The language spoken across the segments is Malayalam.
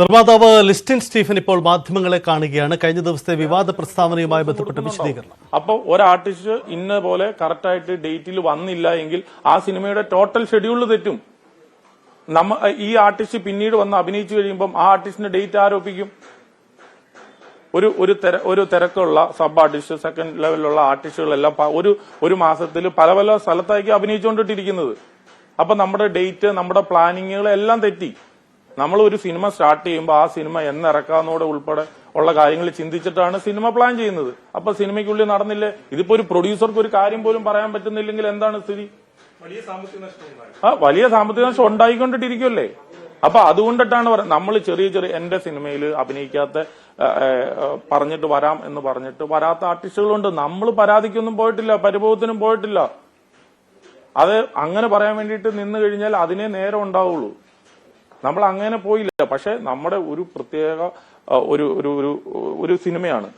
നിർമ്മാതാവ് ലിസ്റ്റിൻ സ്റ്റീഫൻ ഇപ്പോൾ മാധ്യമങ്ങളെ കാണുകയാണ്. കഴിഞ്ഞ ദിവസത്തെ വിവാദ പ്രസ്താവനയുമായി ബന്ധപ്പെട്ട വിശദീകരണം. അപ്പോൾ ഒരു ആർട്ടിസ്റ്റ് ഇന്ന പോലെ കറക്റ്റ് ആയിട്ട് ഡേറ്റിൽ വന്നില്ല എങ്കിൽ ആ സിനിമയുടെ ടോട്ടൽ ഷെഡ്യൂളിൽ തെറ്റും. ഈ ആർട്ടിസ്റ്റ് പിന്നീട് വന്ന് അഭിനയിച്ചു കഴിയുമ്പോൾ ആ ആർട്ടിസ്റ്റിന്റെ ഡേറ്റ് ആരോപിക്കും. ഒരു തിരക്കുള്ള സബ് ആർട്ടിസ്റ്റ്, സെക്കൻഡ് ലെവലിലുള്ള ആർട്ടിസ്റ്റുകളെല്ലാം ഒരു മാസത്തിൽ പല പല സ്ഥലത്തായിരിക്കും അഭിനയിച്ചുകൊണ്ടിട്ടിരിക്കുന്നത്. അപ്പൊ നമ്മുടെ ഡേറ്റ്, നമ്മുടെ പ്ലാനിങ്ങുകൾ എല്ലാം തെറ്റി. നമ്മൾ ഒരു സിനിമ സ്റ്റാർട്ട് ചെയ്യുമ്പോൾ ആ സിനിമ എന്നിറക്കാന്നോടെ ഉൾപ്പെടെ ഉള്ള കാര്യങ്ങൾ ചിന്തിച്ചിട്ടാണ് സിനിമ പ്ലാൻ ചെയ്യുന്നത്. അപ്പൊ സിനിമയ്ക്കുള്ളിൽ നടന്നില്ലേ? ഇതിപ്പോ ഒരു പ്രൊഡ്യൂസർക്ക് ഒരു കാര്യം പോലും പറയാൻ പറ്റുന്നില്ലെങ്കിൽ എന്താണ് സ്ഥിതി? വലിയ സാമ്പത്തിക നഷ്ടം ഉണ്ടായിക്കൊണ്ടിട്ടിരിക്കുമല്ലേ. അപ്പൊ അതുകൊണ്ടിട്ടാണ് നമ്മൾ ചെറിയ എന്റെ സിനിമയിൽ അഭിനയിക്കാത്ത പറഞ്ഞിട്ട് വരാം എന്ന് പറഞ്ഞിട്ട് വരാത്ത ആർട്ടിസ്റ്റുകളുണ്ട്. നമ്മൾ പരാതിക്കൊന്നും പോയിട്ടില്ല, പരിഭവത്തിനും പോയിട്ടില്ല. അത് അങ്ങനെ പറയാൻ വേണ്ടിയിട്ട് നിന്ന് കഴിഞ്ഞാൽ അതിനെ നേരം ഉണ്ടാവുള്ളൂ. നമ്മൾ അങ്ങനെ പോയില്ല. പക്ഷെ നമ്മുടെ ഒരു പ്രത്യേക ഒരു സിനിമയാണ്.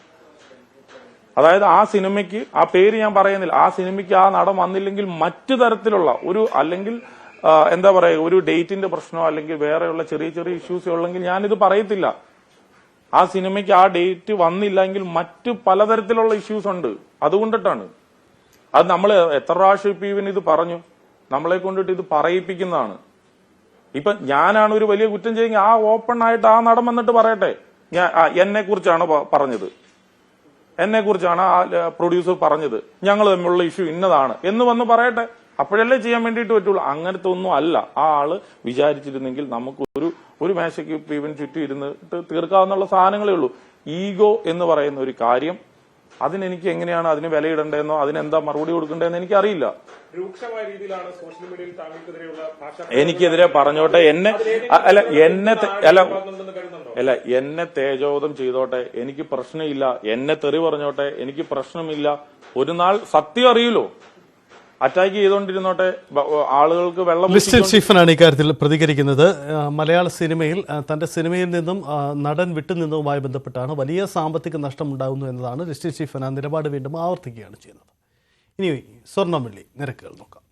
അതായത് ആ സിനിമയ്ക്ക്, ആ പേര് ഞാൻ പറയുന്നില്ല, ആ സിനിമയ്ക്ക് ആ നടൻ വന്നില്ലെങ്കിൽ മറ്റു തരത്തിലുള്ള അല്ലെങ്കിൽ എന്താ പറയുക, ഒരു ഡേറ്റിന്റെ പ്രശ്നമോ അല്ലെങ്കിൽ വേറെയുള്ള ചെറിയ ഇഷ്യൂസോ ഉള്ളെങ്കിൽ ഞാനിത് പറയത്തില്ല. ആ സിനിമയ്ക്ക് ആ ഡേറ്റ് വന്നില്ലെങ്കിൽ മറ്റു പലതരത്തിലുള്ള ഇഷ്യൂസ് ഉണ്ട്. അതുകൊണ്ടിട്ടാണ് അത് നമ്മൾ എത്ര പ്രാവശ്യം ഇപ്പൊ ഇവൻ ഇത് പറഞ്ഞു, നമ്മളെ കൊണ്ടിട്ട് ഇത് പറയിപ്പിക്കുന്നതാണ്. ഇപ്പൊ ഞാനാണ് ഒരു വലിയ കുറ്റം ചെയ്യുമെങ്കിൽ ആ ഓപ്പൺ ആയിട്ട് ആ നടൻ വന്നിട്ട് പറയട്ടെ, എന്നെ കുറിച്ചാണ് പറഞ്ഞത്, എന്നെ കുറിച്ചാണ് ആ പ്രൊഡ്യൂസർ പറഞ്ഞത്, ഞങ്ങൾ തമ്മിലുള്ള ഇഷ്യൂ ഇന്നതാണ് എന്ന് വന്ന് പറയട്ടെ. അപ്പോഴല്ലേ ചെയ്യാൻ വേണ്ടിയിട്ട് പറ്റുള്ളൂ. അങ്ങനത്തെ ഒന്നും അല്ല. ആ ആള് വിചാരിച്ചിരുന്നെങ്കിൽ നമുക്ക് ഒരു മേശയ്ക്ക് ഇവൻ ചുറ്റും ഇരുന്നിട്ട് തീർക്കാവുന്ന സാധനങ്ങളേ ഉള്ളൂ. ഈഗോ എന്ന് പറയുന്ന ഒരു കാര്യം, അതിനെനിക്ക് എങ്ങനെയാണ് അതിന് വിലയിടേണ്ടതെന്നോ അതിനെന്താ മറുപടി കൊടുക്കേണ്ടതെന്ന് എനിക്കറിയില്ല. എനിക്കെതിരെ പറഞ്ഞോട്ടെ, എന്നെ തേജോവധം ചെയ്തോട്ടെ, എനിക്ക് പ്രശ്നമില്ല. എന്നെ തെറി പറഞ്ഞോട്ടെ, എനിക്ക് പ്രശ്നമില്ല. ഒരു നാൾ സത്യം അറിയുമല്ലോ. അറ്റാക്ക് ചെയ്തോണ്ടിരുന്നോട്ടെ, ആളുകൾക്ക് വെള്ളം. ലിസ്റ്റിൻ സ്റ്റീഫനാണ് ഇക്കാര്യത്തിൽ പ്രതികരിക്കുന്നത്. മലയാള സിനിമയിൽ തന്റെ സിനിമയിൽ നിന്നും നടൻ വിട്ടുനിന്നതുമായി ബന്ധപ്പെട്ടാണ് വലിയ സാമ്പത്തിക നഷ്ടം ഉണ്ടാകുന്നു എന്നതാണ് ലിസ്റ്റിൻ സ്റ്റീഫൻ ആ നിലപാട് വീണ്ടും ആവർത്തിക്കുകയാണ് ചെയ്യുന്നത്. ഇനി സ്വർണ്ണം വെള്ളി നിരക്കുകൾ നോക്കാം.